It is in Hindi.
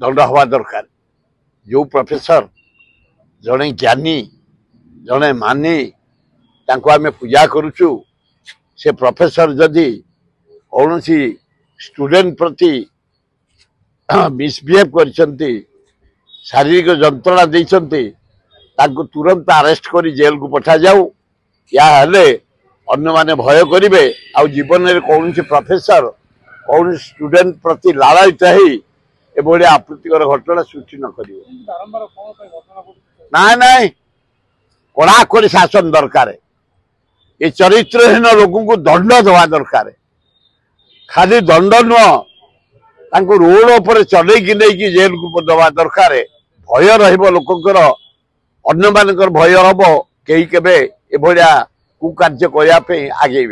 दंड हवा दरकार। जो प्रोफेसर जड़े ज्ञानी जड़े मानी तांको आमे पूजा करुचु से प्रोफेसर जदि कौन स्टूडेंट प्रति मिसबिहेव करछंती शारीरिक जंत्रणा देछंती तांको तुरंत अरेस्ट करी जेल को पठा जाऊ या हेले अन्य माने भय करिवे आ जीवन में कौन प्रोफेसर कौन स्टूडेंट प्रति लालायित है एभली आपत्तिकर घटना सृष्टि न करिवे। ना ना कड़ाकड़ी शासन दरकार। ये चरित्रहीन लोगों को दंड दवा दरकार। खाली दंड नुह रोड पर चल कि जेल को दवा दरकार। भय रोकर अन्य मान भय हम कहीं के कुकार्य करने आगे।